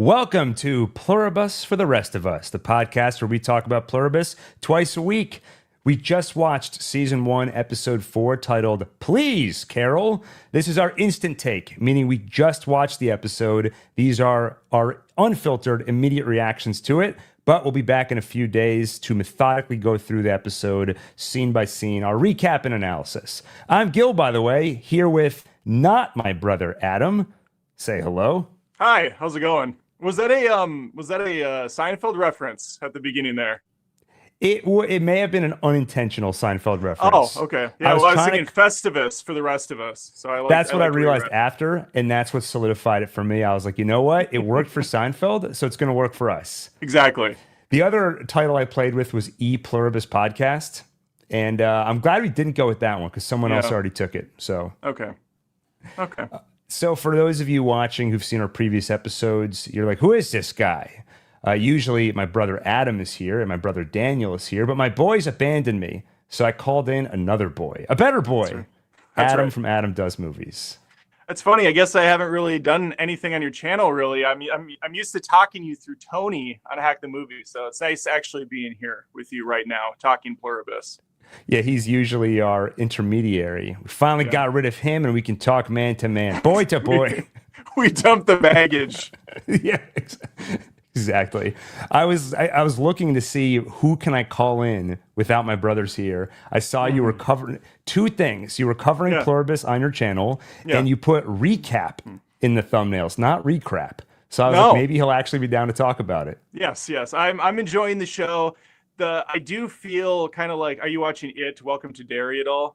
Welcome to Pluribus for the Rest of Us, the podcast where we talk about Pluribus twice a week. We just watched season 1, episode 4, titled Please, Carol. This is our instant take, meaning we just watched the episode. These are our unfiltered, immediate reactions to it, but we'll be back in a few days to methodically go through the episode, scene by scene, our recap and analysis. I'm Gil, by the way, here with not my brother Adam. Say hello. Hi, how's it going? Was that a Seinfeld reference at the beginning there? It may have been an unintentional Seinfeld reference. Oh, okay. Yeah, I was thinking Festivus for the rest of us. So that's what I realized after, and that's what solidified it for me. I was like, you know what? It worked for Seinfeld, so it's going to work for us. Exactly. The other title I played with was Pluribus Podcast, and I'm glad we didn't go with that one because someone else already took it. So okay. So for those of you watching who've seen our previous episodes, you're like, who is this guy? Usually my brother Adam is here and my brother Daniel is here, but my boys abandoned me. So I called in another boy, a better boy, Adam from Adam Does Movies. That's funny. I guess I haven't really done anything on your channel, really. I'm used to talking you through Tony on Hack the Movie. So it's nice actually being here with you right now, talking Pluribus. Yeah, he's usually our intermediary. We finally got rid of him, and we can talk man to man, boy to boy. We dumped the baggage. Yeah, exactly. I was looking to see who can I call in without my brothers here. I saw you were covering two things. You were covering Pluribus on your channel, and you put recap in the thumbnails, not recrap. So I was like, maybe he'll actually be down to talk about it. Yes. I'm enjoying the show. I do feel kind of like, are you watching Welcome to Derry at all?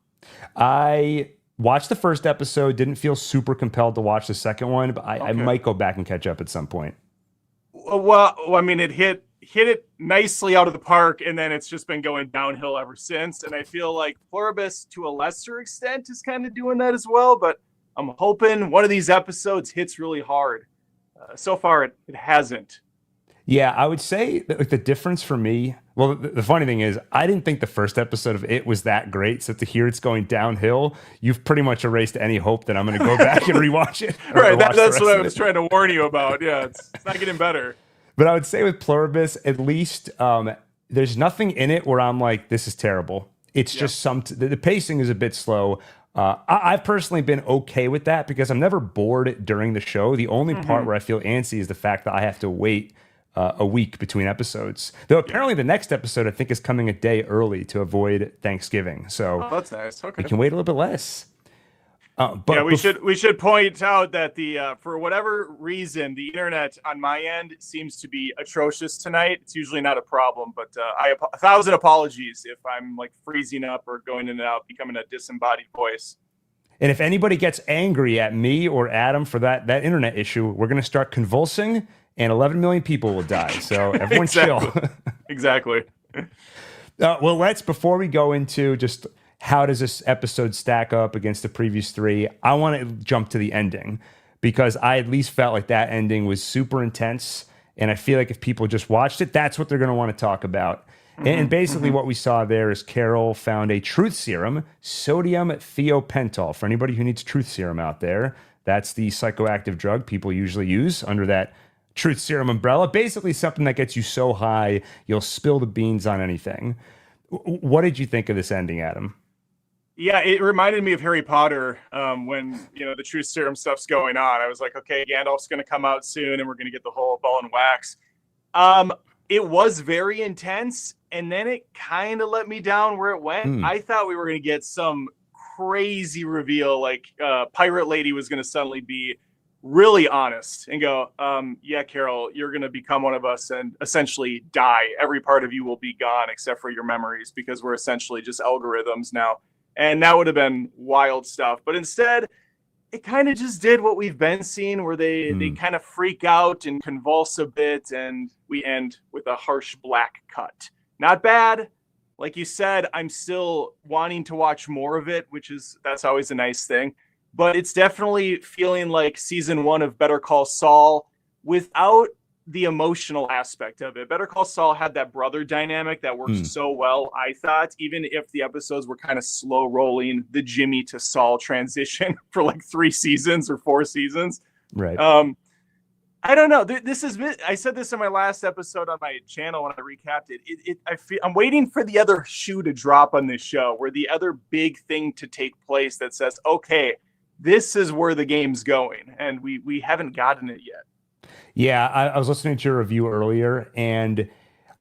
I watched the first episode, didn't feel super compelled to watch the second one, but I might go back and catch up at some point. Well, I mean, it hit it nicely out of the park, and then it's just been going downhill ever since. And I feel like Pluribus, to a lesser extent, is kind of doing that as well. But I'm hoping one of these episodes hits really hard. So far, it hasn't. Yeah, I would say that, like, the difference for me, well, the funny thing is, I didn't think the first episode of it was that great. So to hear it's going downhill, you've pretty much erased any hope that I'm going to go back and rewatch it. Right, that's what I was trying to warn you about. Yeah, it's not getting better. But I would say with Pluribus, at least there's nothing in it where I'm like, this is terrible. It's just the pacing is a bit slow. I've personally been okay with that because I'm never bored during the show. The only part where I feel antsy is the fact that I have to wait a week between episodes. Though apparently the next episode I think is coming a day early to avoid Thanksgiving. So that's nice. Okay, we can wait a little bit less. But we should point out that for whatever reason the internet on my end seems to be atrocious tonight. It's usually not a problem, but 1,000 apologies if I'm like freezing up or going in and out, becoming a disembodied voice. And if anybody gets angry at me or Adam for that internet issue, we're going to start convulsing and 11 million people will die. So everyone chill. Exactly. Well, before we go into just how does this episode stack up against the previous three, I want to jump to the ending because I at least felt like that ending was super intense. And I feel like if people just watched it, that's what they're going to want to talk about. And basically what we saw there is Carol found a truth serum, sodium thiopental. For anybody who needs truth serum out there, that's the psychoactive drug people usually use under that truth serum umbrella. Basically something that gets you so high, you'll spill the beans on anything. What did you think of this ending, Adam? Yeah, it reminded me of Harry Potter when, the truth serum stuff's going on. I was like, okay, Gandalf's going to come out soon and we're going to get the whole ball and wax. It was very intense, and then it kind of let me down where it went. I thought we were going to get some crazy reveal, like Pirate Lady was going to suddenly be really honest and go, yeah, Carol, you're going to become one of us and essentially die. Every part of you will be gone except for your memories because we're essentially just algorithms now. And that would have been wild stuff. But instead, it kind of just did what we've been seeing where they kind of freak out and convulse a bit. And we end with a harsh black cut. Not bad. Like you said, I'm still wanting to watch more of it, that's always a nice thing. But it's definitely feeling like season 1 of Better Call Saul without the emotional aspect of it. Better Call Saul had that brother dynamic that worked so well, I thought, even if the episodes were kind of slow rolling, the Jimmy to Saul transition for like 3 seasons or 4 seasons. Right. I don't know. This is. I said this in my last episode on my channel when I recapped it. I'm waiting for the other shoe to drop on this show, where the other big thing to take place that says, okay, this is where the game's going, and we haven't gotten it yet. Yeah, I was listening to your review earlier, and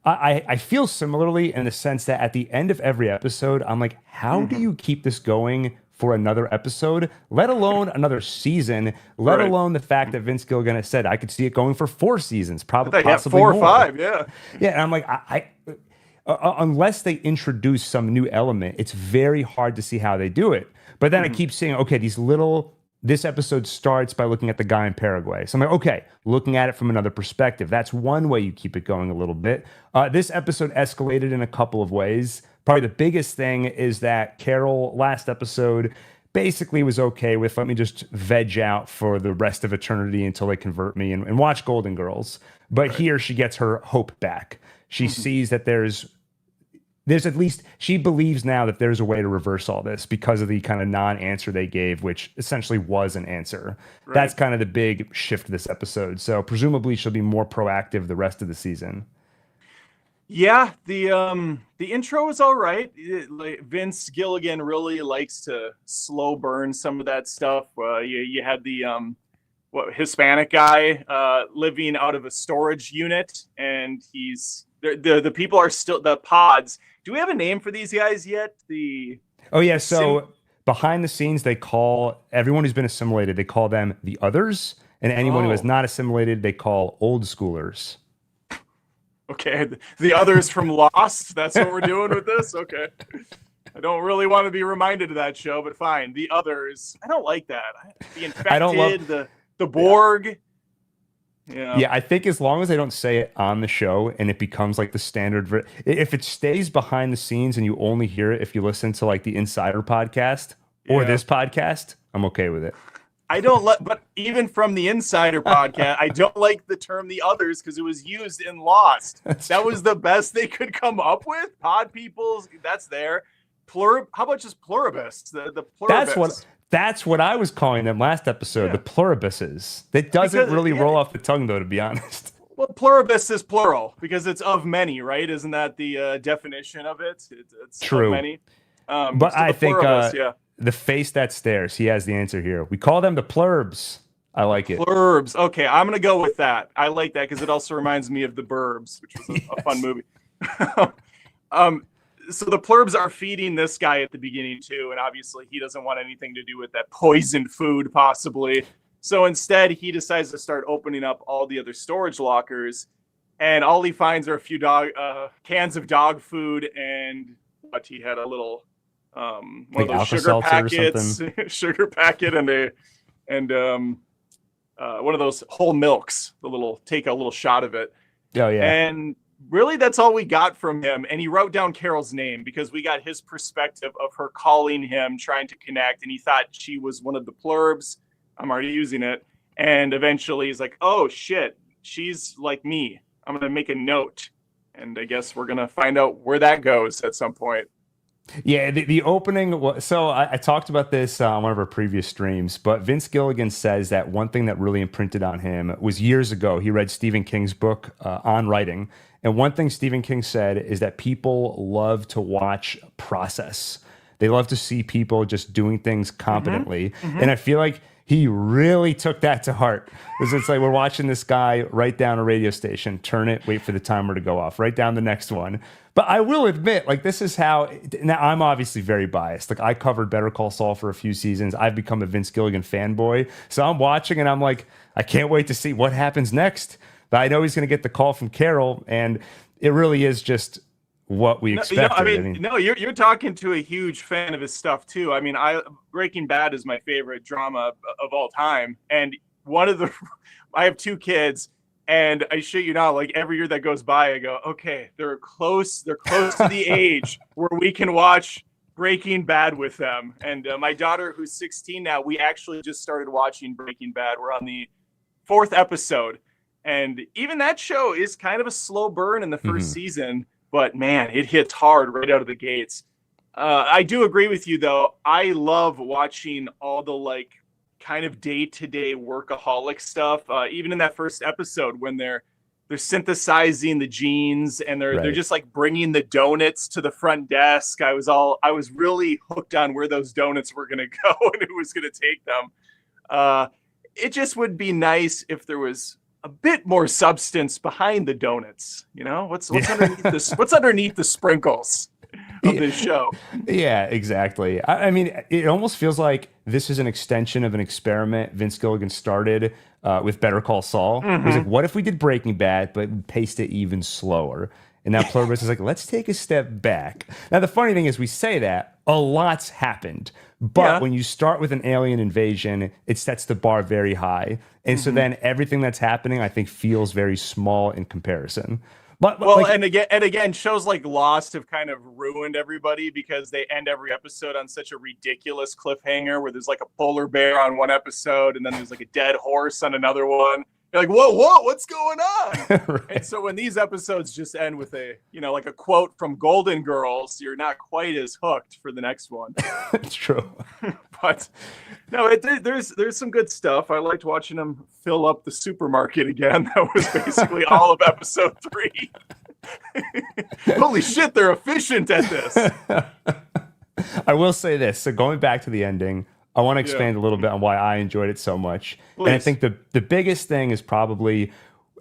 I feel similarly in the sense that at the end of every episode, I'm like, how do you keep this going for another episode, let alone another season, let alone the fact that Vince Gilligan has said, I could see it going for 4 seasons, probably possibly 4 or more. 5, yeah. Yeah, and I'm like, unless they introduce some new element, it's very hard to see how they do it. But then I keep seeing, okay, this episode starts by looking at the guy in Paraguay. So I'm like, okay, looking at it from another perspective. That's one way you keep it going a little bit. This episode escalated in a couple of ways. Probably the biggest thing is that Carol, last episode, basically was okay with, let me just veg out for the rest of eternity until they convert me and watch Golden Girls. But here she gets her hope back. She sees that there's at least, she believes now that there's a way to reverse all this because of the kind of non-answer they gave, which essentially was an answer. Right. That's kind of the big shift this episode. So presumably she'll be more proactive the rest of the season. Yeah, the intro is all right. Vince Gilligan really likes to slow burn some of that stuff. You had the Hispanic guy living out of a storage unit, and the people are still the pods. Do we have a name for these guys yet? Behind the scenes, they call everyone who's been assimilated, they call them the others, and anyone who is not assimilated, they call old schoolers. Okay, the others from Lost. That's what we're doing with this. Okay, I don't really want to be reminded of that show, but fine. The others. I don't like that. The infected. I don't love the Borg. Yeah, I think as long as they don't say it on the show and it becomes like the standard, if it stays behind the scenes and you only hear it if you listen to like the Insider podcast or this podcast, I'm okay with it. But even from the Insider podcast, I don't like the term "the others" because it was used in Lost. That was the best they could come up with. Pod peoples, that's there. How about just Pluribus? The Pluribus. That's what I was calling them last episode. The Pluribuses. That doesn't really roll off the tongue, though, to be honest. Well, Pluribus is plural because it's of many, right? Isn't that the definition of it? It's true. Of many. But I think the face that stares, he has the answer here. We call them the Plurbs. I like it. Plurbs. Okay, I'm going to go with that. I like that because it also reminds me of The Burbs, which was a fun movie. So the Plurbs are feeding this guy at the beginning, too, and obviously he doesn't want anything to do with that poisoned food, possibly. So instead, he decides to start opening up all the other storage lockers, and all he finds are a few cans of dog food, and he had a little one of those sugar packets, sugar packet, and one of those whole milks. Take a little shot of it. Oh yeah. And really, that's all we got from him. And he wrote down Carol's name because we got his perspective of her calling him, trying to connect, and he thought she was one of the Plurbs. I'm already using it. And eventually, he's like, "Oh shit, she's like me. I'm gonna make a note." And I guess we're gonna find out where that goes at some point. Yeah, the opening. So I talked about this on one of our previous streams, but Vince Gilligan says that one thing that really imprinted on him was years ago. He read Stephen King's book on writing, and one thing Stephen King said is that people love to watch process. They love to see people just doing things competently, and I feel like he really took that to heart. Because it's like we're watching this guy write down a radio station, turn it, wait for the timer to go off, write down the next one. But I will admit, like, this is how, now I'm obviously very biased. Like, I covered Better Call Saul for a few seasons. I've become a Vince Gilligan fanboy. So I'm watching and I'm like, I can't wait to see what happens next. But I know he's going to get the call from Carol, and it really is just what we expected. You're talking to a huge fan of his stuff too. I mean, Breaking Bad is my favorite drama of all time, and I have 2 kids, and I shit you not, like every year that goes by, I go, okay, they're close to the age where we can watch Breaking Bad with them. And my daughter, who's 16 now, we actually just started watching Breaking Bad. We're on the 4th episode, and even that show is kind of a slow burn in the first season. But man, it hits hard right out of the gates. I do agree with you, though. I love watching all the kind of day-to-day workaholic stuff. Even in that first episode when they're synthesizing the genes and they're just like bringing the donuts to the front desk. I was really hooked on where those donuts were going to go and who was going to take them. It just would be nice if there was a bit more substance behind the donuts. You know, what's underneath this? What's underneath the sprinkles of this show? Yeah, exactly. I mean, it almost feels like this is an extension of an experiment Vince Gilligan started with Better Call Saul. Mm-hmm. He's like, what if we did Breaking Bad, but paced it even slower? And now Pluribus is like, let's take a step back. Now, the funny thing is we say that, a lot's happened. But when you start with an alien invasion, it sets the bar very high. And so then everything that's happening, I think, feels very small in comparison. But well, and again, shows like Lost have kind of ruined everybody because they end every episode on such a ridiculous cliffhanger where there's like a polar bear on one episode and then there's like a dead horse on another one. You're like, whoa, what's going on? Right. And so when these episodes just end with a, like a quote from Golden Girls, you're not quite as hooked for the next one. It's true. But no, there's some good stuff. I liked watching them fill up the supermarket again. That was basically all of episode 3. Holy shit, they're efficient at this. I will say this. So going back to the ending, I want to expand a little bit on why I enjoyed it so much. Please. And I think the biggest thing is probably,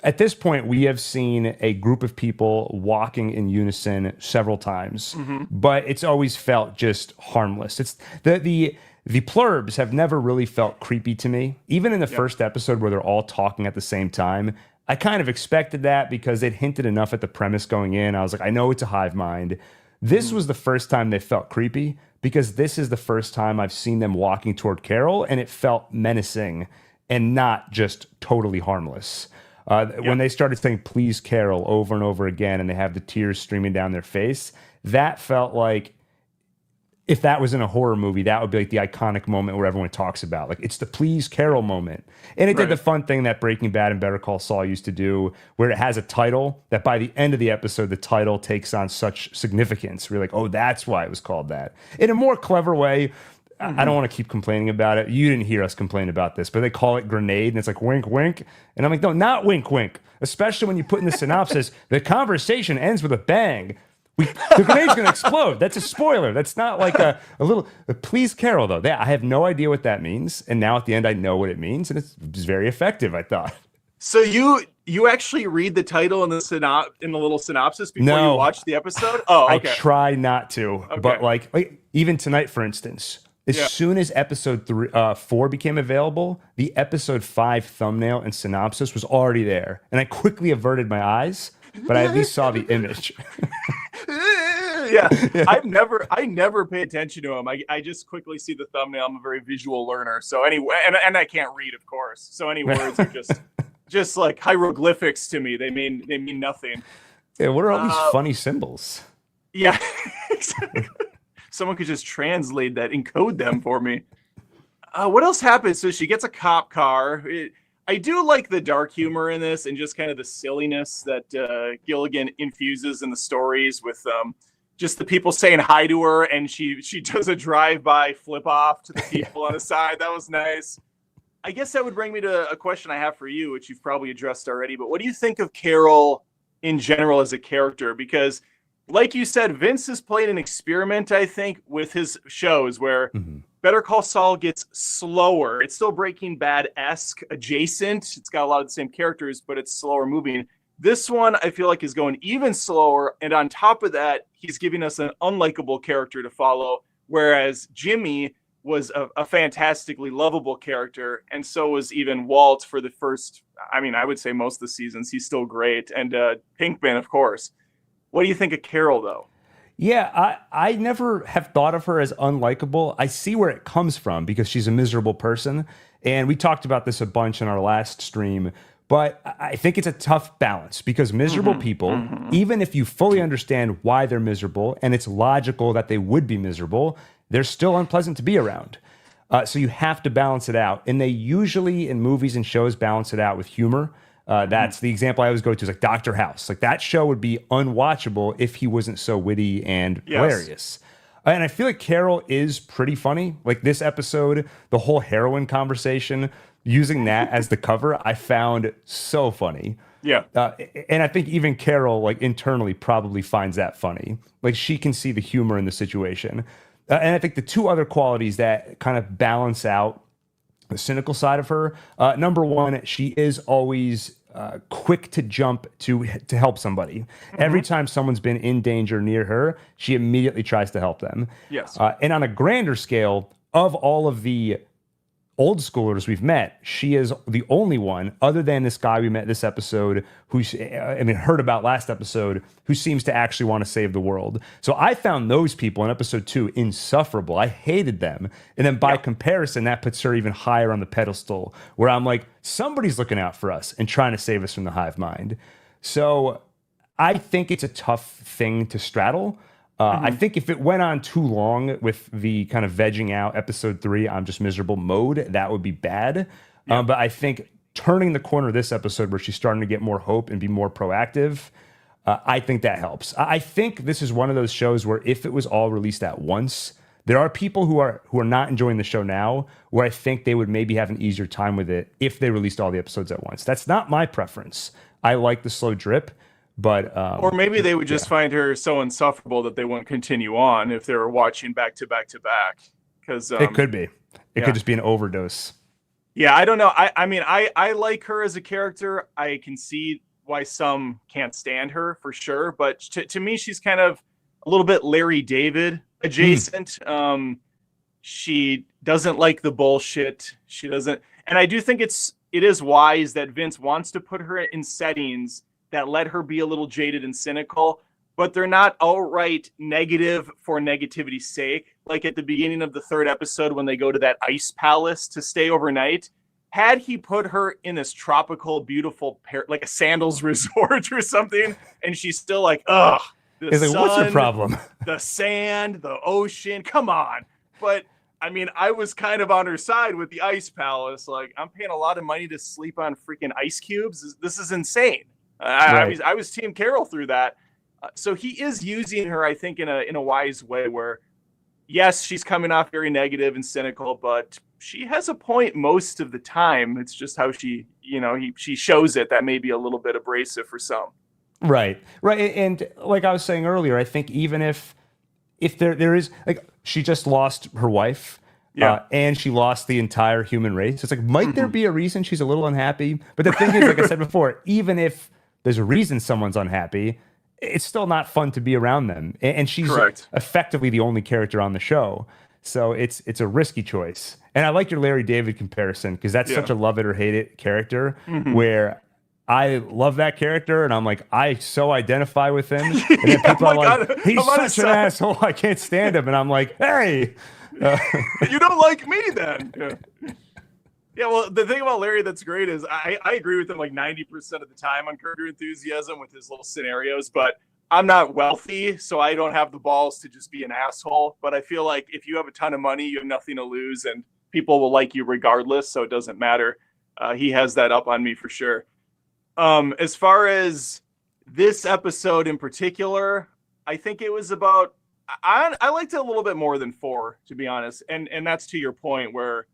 at this point, we have seen a group of people walking in unison several times, but it's always felt just harmless. It's the plurbs have never really felt creepy to me. Even in the first episode where they're all talking at the same time, I kind of expected that because they'd hinted enough at the premise going in. I was like, I know it's a hive mind. This was the first time they felt creepy because this is the first time I've seen them walking toward Carol, and it felt menacing and not just totally harmless. When they started saying, please, Carol, over and over again, and they have the tears streaming down their face, that felt like, if that was in a horror movie, that would be like the iconic moment where everyone talks about. Like, it's the please Carol moment. And it did the fun thing that Breaking Bad and Better Call Saul used to do, where it has a title that by the end of the episode, the title takes on such significance. We're like, oh, that's why it was called that. In a more clever way, I don't want to keep complaining about it. You didn't hear us complain about this, but they call it grenade, and it's like wink, wink. And I'm like, no, not wink, wink. Especially when you put in the synopsis, the conversation ends with a bang. The grenade's going to explode. That's a spoiler. That's not like a little... Please, Carol, though. I have no idea what that means. And now at the end, I know what it means. And it's very effective, I thought. So you actually read the title in the little synopsis before you watch the episode? Oh, okay. I try not to. Okay. But like even tonight, for instance, as soon as episode 4 became available, the episode 5 thumbnail and synopsis was already there. And I quickly averted my eyes, but I at least saw the image. I never pay attention to them. I just quickly see the thumbnail. I'm a very visual learner. So anyway, and I can't read, of course. So any words are just like hieroglyphics to me. They mean nothing. Yeah, what are all these funny symbols? Yeah, exactly. Someone could just translate that, encode them for me. What else happens? So she gets a cop car. I do like the dark humor in this and just kind of the silliness that Gilligan infuses in the stories with just the people saying hi to her, and she does a drive-by flip-off to the people on the side. That was nice. I guess that would bring me to a question I have for you, which you've probably addressed already, but what do you think of Carol in general as a character? Because like you said, Vince has played an experiment, I think, with his shows where Better Call Saul gets slower. It's still Breaking Bad-esque adjacent. It's got a lot of the same characters, but it's slower moving. This one, I feel like, is going even slower. And on top of that, he's giving us an unlikable character to follow, whereas Jimmy was a fantastically lovable character. And so was even Walt for the first, I would say most of the seasons. He's still great. And Pinkman, of course. What do you think of Carol, though? Yeah, I never have thought of her as unlikable. I see where it comes from because she's a miserable person. And we talked about this a bunch in our last stream. But I think it's a tough balance because miserable people, even if you fully understand why they're miserable and it's logical that they would be miserable, they're still unpleasant to be around. So you have to balance it out. And they usually, in movies and shows, balance it out with humor. That's the example I always go to is like Dr. House. Like that show would be unwatchable if he wasn't so witty and hilarious. And I feel like Carol is pretty funny. Like this episode, the whole heroin conversation, using that as the cover, I found so funny. Yeah. And I think even Carol, like internally, probably finds that funny. Like she can see the humor in the situation. And I think the two other qualities that kind of balance out the cynical side of her. Number one, she is always quick to jump to help somebody. Every time someone's been in danger near her, she immediately tries to help them. Yes. And on a grander scale, of all of the old schoolers we've met, she is the only one, other than this guy we met this episode, heard about last episode, who seems to actually want to save the world. So I found those people in episode 2 insufferable. I hated them. And then by comparison, that puts her even higher on the pedestal, where I'm like, somebody's looking out for us and trying to save us from the hive mind. So I think it's a tough thing to straddle. I think if it went on too long with the kind of vegging out episode 3, I'm just miserable mode, that would be bad. But I think turning the corner this episode where she's starting to get more hope and be more proactive, I think that helps. I think this is one of those shows where if it was all released at once, there are people who are not enjoying the show now where I think they would maybe have an easier time with it if they released all the episodes at once. That's not my preference. I like the slow drip. But or maybe they would just find her so insufferable that they won't continue on if they were watching back to back to back. Because it could be. It could just be an overdose. Yeah, I don't know. I mean, I like her as a character. I can see why some can't stand her for sure. But to me, she's kind of a little bit Larry David adjacent. She doesn't like the bullshit. She doesn't. And I do think it is wise that Vince wants to put her in settings that let her be a little jaded and cynical, but they're not outright negative for negativity's sake. Like at the beginning of the 3rd episode when they go to that ice palace to stay overnight, had he put her in this tropical, beautiful, like a sandals resort or something, and she's still like, ugh, the sun, like, what's your problem? The sand, the ocean, come on. But I mean, I was kind of on her side with the ice palace. Like, I'm paying a lot of money to sleep on freaking ice cubes. This is insane. I was Team Carol through that. So he is using her, I think, in a wise way where, yes, she's coming off very negative and cynical, but she has a point most of the time. It's just how she shows it that may be a little bit abrasive for some. Right. And like I was saying earlier, I think even if there is, like, she just lost her wife. And she lost the entire human race. It's like, might there be a reason she's a little unhappy? But the thing is, like I said before, even if there's a reason someone's unhappy, it's still not fun to be around them. And she's effectively the only character on the show. So it's a risky choice. And I like your Larry David comparison because that's such a love it or hate it character where I love that character and I'm like, I so identify with him. And then people are like, he's such an asshole. I can't stand him. And I'm like, hey. You don't like me then. Yeah, well, the thing about Larry that's great is I agree with him like 90% of the time on Curb Your Enthusiasm with his little scenarios, but I'm not wealthy, so I don't have the balls to just be an asshole. But I feel like if you have a ton of money, you have nothing to lose, and people will like you regardless, so it doesn't matter. He has that up on me for sure. As far as this episode in particular, I think it was about... I liked it a little bit more than 4, to be honest. And that's to your point where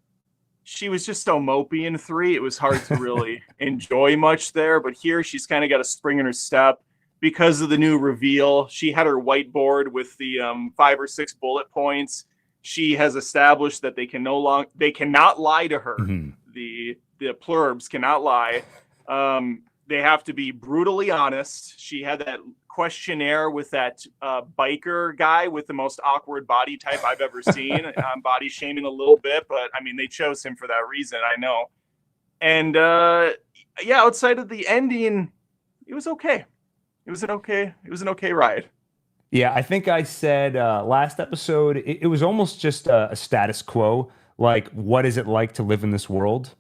she was just so mopey in 3. It was hard to really enjoy much there. But here she's kind of got a spring in her step because of the new reveal. She had her whiteboard with the 5 or 6 bullet points. She has established that they cannot lie to her. The Pluribus cannot lie. They have to be brutally honest. She had that questionnaire with that biker guy with the most awkward body type I've ever seen. I'm body shaming a little bit, but I mean, they chose him for that reason, I know. And outside of the ending, it was okay. It was an okay ride. Yeah, I think I said last episode, it was almost just a status quo. Like, what is it like to live in this world?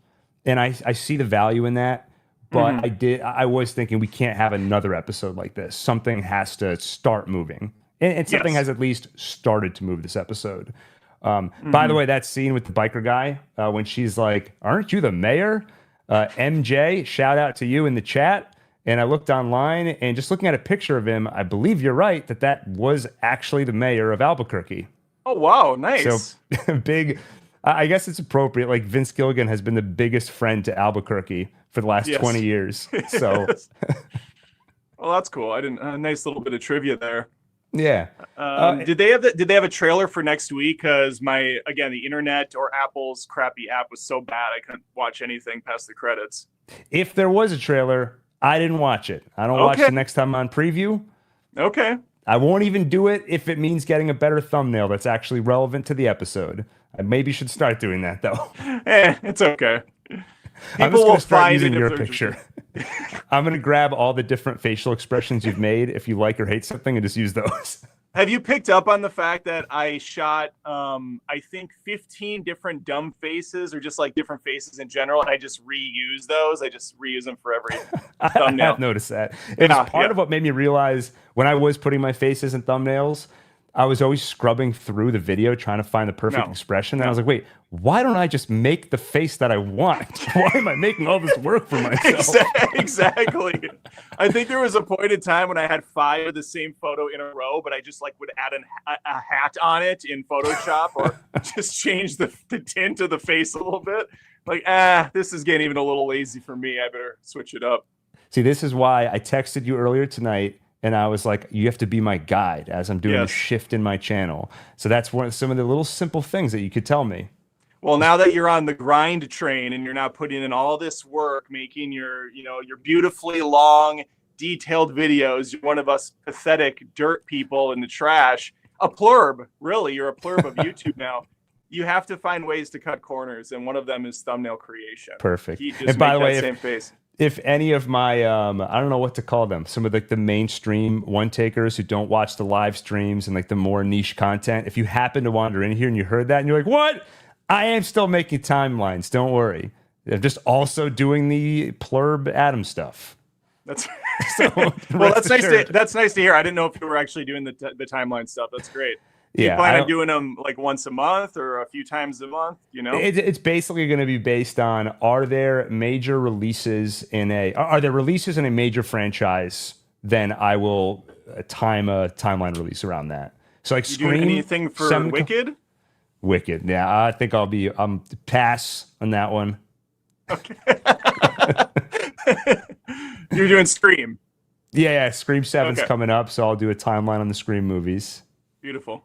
And I see the value in that. But I was thinking we can't have another episode like this. Something has to start moving. And something has at least started to move this episode. By the way, that scene with the biker guy, when she's like, aren't you the mayor? MJ, shout out to you in the chat. And I looked online and just looking at a picture of him, I believe you're right that was actually the mayor of Albuquerque. Oh wow, So nice. big. I guess it's appropriate. Like Vince Gilligan has been the biggest friend to Albuquerque for the last 20 Yes. years. So Yes. Well, that's cool. I didn't. A nice little bit of trivia there. yeah. Uh, Did they have a trailer for next week? Because the internet or Apple's crappy app was so bad I couldn't watch anything past the credits. if there was a trailer, I didn't watch it. I don't watch Okay. the next time on preview. Okay. I won't even do it if it means getting a better thumbnail that's actually relevant to the episode. I maybe should start doing that though. It's okay. I'm People just will gonna start find using it if your they're picture. I'm gonna grab all the different facial expressions you've made if you like or hate something and just use those. Have you picked up on the fact that I shot, I think 15 different dumb faces or just like different faces in general, and I just reuse those. I just reuse them for every I thumbnail. have noticed that. It was part of what made me realize when I was putting my faces in thumbnails, I was always scrubbing through the video trying to find the perfect expression. And I was like, wait, why don't I just make the face that I want? Why am I making all this work for myself? Exactly. I think there was a point in time when I had 5 of the same photo in a row, but I just like would add a hat on it in Photoshop or just change the tint of the face a little bit. Like, this is getting even a little lazy for me. I better switch it up. See, this is why I texted you earlier tonight. And I was like, you have to be my guide as I'm doing a shift in my channel. So that's some of the little simple things that you could tell me. Well, now that you're on the grind train and you're now putting in all this work, making your beautifully long, detailed videos, you're one of us pathetic dirt people in the trash. A plurb, really, you're a plurb of YouTube now. You have to find ways to cut corners, and one of them is thumbnail creation. Perfect. And by the way, same face. If any of my, I don't know what to call them, some of the mainstream one takers who don't watch the live streams and like the more niche content, if you happen to wander in here and you heard that and you're like, what? I am still making timelines. Don't worry. I'm just also doing the Plurb Adam stuff. That's so, well. That's nice to hear. I didn't know if you were actually doing the timeline stuff. That's great. You plan on doing them like once a month or a few times a month? It's basically going to be based on are there releases in a major franchise? Then I will time a timeline release around that. So like Scream, doing anything for Wicked? Wicked, yeah. I think I'll pass on that one. Okay. You're doing Scream. Yeah. Scream 7's coming up, so I'll do a timeline on the Scream movies. Beautiful.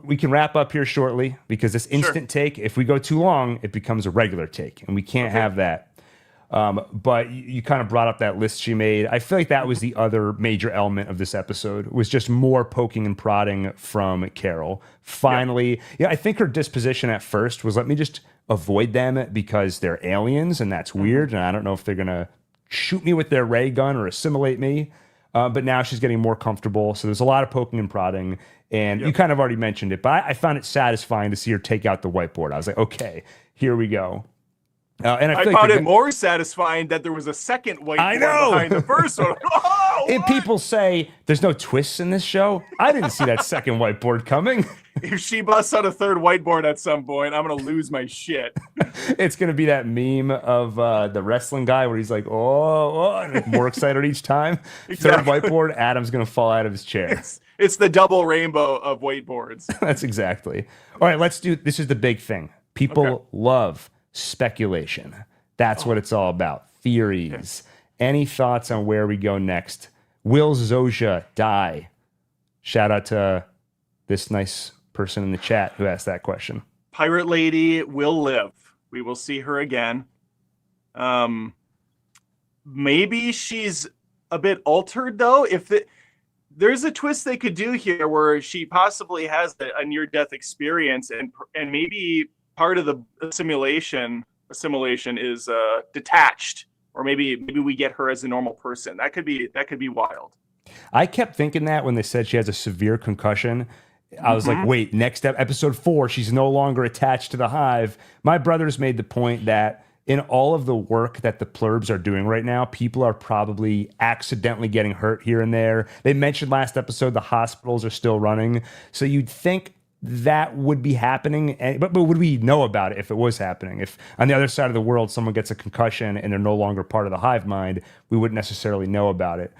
We can wrap up here shortly because this instant take, if we go too long, it becomes a regular take, and we can't have that. But you kind of brought up that list she made. I feel like that was the other major element of this episode, was just more poking and prodding from Carol. Finally, I think her disposition at first was, let me just avoid them because they're aliens, and that's weird, and I don't know if they're going to shoot me with their ray gun or assimilate me. But now she's getting more comfortable, so there's a lot of poking and prodding. And you kind of already mentioned it, but I found it satisfying to see her take out the whiteboard. I was like, okay, here we go. And I found it more satisfying that there was a second whiteboard behind the first one. And people say there's no twists in this show. I didn't see that second whiteboard coming. If she busts out a third whiteboard at some point, I'm going to lose my shit. It's going to be that meme of the wrestling guy where he's like, oh, and more excited each time. Exactly. Third whiteboard, Adam's going to fall out of his chair. It's the double rainbow of whiteboards. That's exactly. All right, this is the big thing. People love speculation. That's what it's all about. Theories. Any thoughts on where we go next? Will Zoja die? Shout out to this nice person in the chat who asked that question. Pirate Lady will live. We will see her again. Maybe she's a bit altered though. There's a twist they could do here where she possibly has a near-death experience, and maybe part of the assimilation is detached, or maybe we get her as a normal person. That could be wild. I kept thinking that when they said she has a severe concussion. I was like, wait, next episode 4, she's no longer attached to the hive. My brothers made the point that in all of the work that the plurbs are doing right now, people are probably accidentally getting hurt here and there. They mentioned last episode the hospitals are still running. So you'd think that would be happening. But would we know about it if it was happening? If on the other side of the world someone gets a concussion and they're no longer part of the hive mind, we wouldn't necessarily know about it.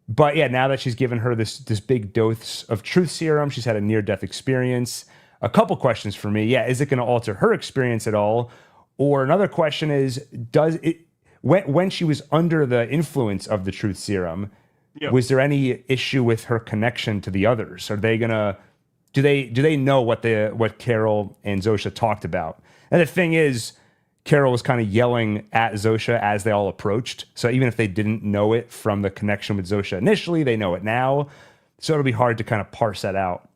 But yeah, now that she's given her this big dose of truth serum, she's had a near-death experience. A couple questions for me. Yeah, is it going to alter her experience at all? Or another question is, does it when she was under the influence of the truth serum, was there any issue with her connection to the others? Are they gonna do they know what Carol and Zosha talked about? And the thing is, Carol was kind of yelling at Zosha as they all approached. So even if they didn't know it from the connection with Zosha initially, they know it now. So it'll be hard to kind of parse that out.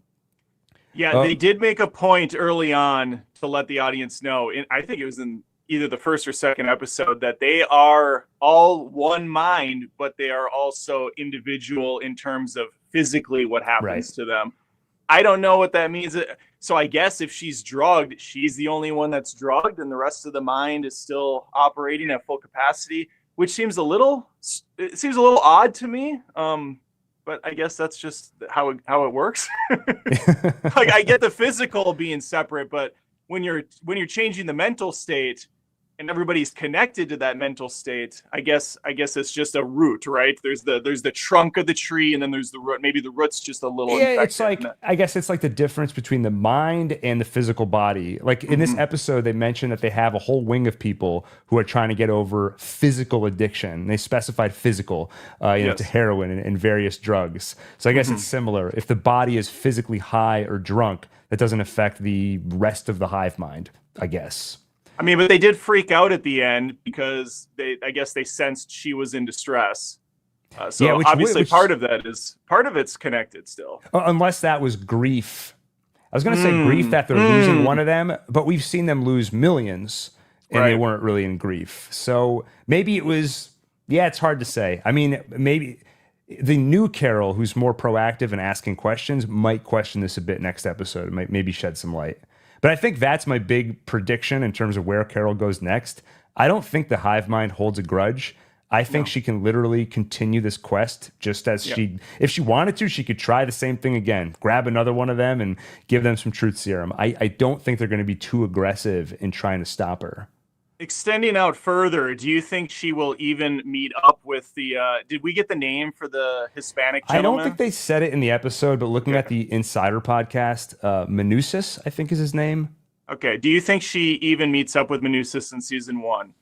Yeah, they did make a point early on to let the audience know. I think it was in either the first or second episode that they are all one mind, but they are also individual in terms of physically what happens to them. I don't know what that means. So I guess if she's drugged, she's the only one that's drugged, and the rest of the mind is still operating at full capacity, which seems a little odd to me. But I guess that's just how it works. Like, I get the physical being separate, but when you're changing the mental state and everybody's connected to that mental state, I guess it's just a root, right? There's the trunk of the tree, and then there's the root. Maybe the root's just a little infected. It's like, I guess it's like the difference between the mind and the physical body. Like in this episode, they mentioned that they have a whole wing of people who are trying to get over physical addiction. They specified physical, to heroin and various drugs. So I guess it's similar. If the body is physically high or drunk, that doesn't affect the rest of the hive mind, I guess. I mean, but they did freak out at the end because I guess they sensed she was in distress. Obviously part of it's connected still. Unless that was grief. I was going to say grief that they're losing one of them, but we've seen them lose millions and they weren't really in grief. So maybe it was, it's hard to say. I mean, maybe the new Carol, who's more proactive and asking questions, might question this a bit next episode. It might maybe shed some light. But I think that's my big prediction in terms of where Carol goes next. I don't think the hive mind holds a grudge. I think she can literally continue this quest just as if she wanted to, she could try the same thing again, grab another one of them and give them some truth serum. I don't think they're going to be too aggressive in trying to stop her. Extending out further, do you think she will even meet up with the did we get the name for the Hispanic gentleman? I don't think they said it in the episode, but looking at the Insider podcast, Manusis, I think is his name. Okay. Do you think she even meets up with Manusis in season 1?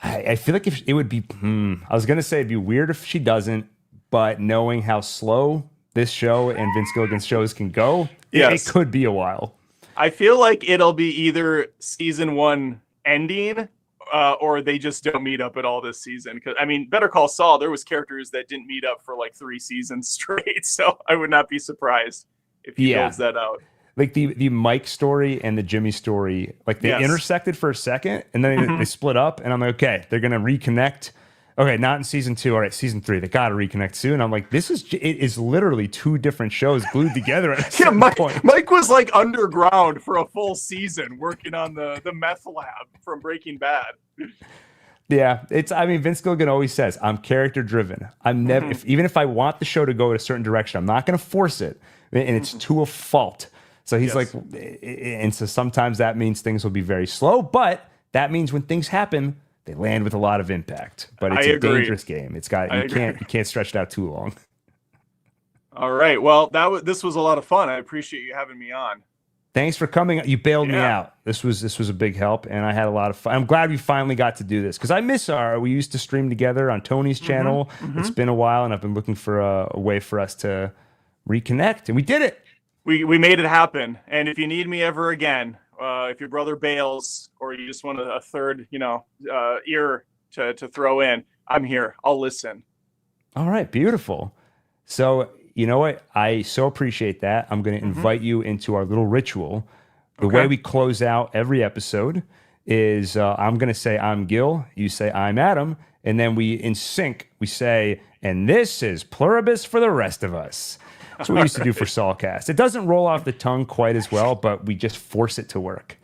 I feel like if it would be, I was going to say it'd be weird if she doesn't, but knowing how slow this show and Vince Gilligan's shows can go, it could be a while. I feel like it'll be either season 1 ending or they just don't meet up at all this season. Because I mean, Better Call Saul, there was characters that didn't meet up for like 3 seasons straight, so I would not be surprised if he builds that out. Like the Mike story and the Jimmy story, like they intersected for a second and then they split up, and I'm like, okay, they're gonna reconnect. Okay, not in season 2. All right, season 3. They got to reconnect soon. I'm like, it is literally 2 different shows glued together at a point. Mike was like underground for a full season working on the meth lab from Breaking Bad. Yeah, Vince Gilligan always says, I'm character driven. I'm never, even if I want the show to go in a certain direction, I'm not going to force it, and it's to a fault. So he's like, and so sometimes that means things will be very slow, but that means when things happen, they land with a lot of impact, but it's a dangerous game. You can't stretch it out too long. All right. Well, this was a lot of fun. I appreciate you having me on. Thanks for coming. You bailed me out. This was a big help, and I had a lot of fun. I'm glad we finally got to do this because I miss we used to stream together on Tony's channel. It's been a while, and I've been looking for a way for us to reconnect, and we did it. We made it happen. And if you need me ever again, if your brother bails or you just want a third, ear to throw in, I'm here. I'll listen. All right. Beautiful. So, you know what? I so appreciate that. I'm going to invite you into our little ritual. The way we close out every episode is I'm going to say, I'm Gil. You say, I'm Adam. And then in sync, we say, and this is Pluribus for the rest of us. That's what we used to do for Saulcast. It doesn't roll off the tongue quite as well, but we just force it to work.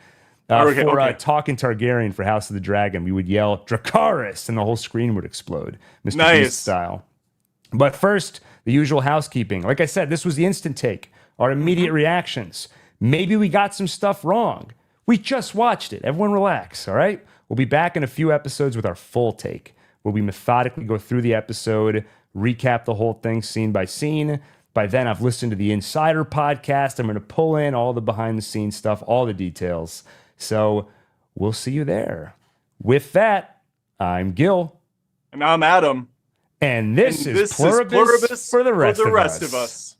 Talking Targaryen for House of the Dragon, we would yell Dracarys, and the whole screen would explode, Mr. Beast style. But first, the usual housekeeping. Like I said, this was the instant take, our immediate reactions. Maybe we got some stuff wrong. We just watched it. Everyone relax, all right? We'll be back in a few episodes with our full take, where we methodically go through the episode, recap the whole thing scene by scene. By then, I've listened to the Insider podcast. I'm going to pull in all the behind the scenes stuff, all the details. So we'll see you there. With that, I'm Gil. And I'm Adam. And this is Pluribus for the rest of us.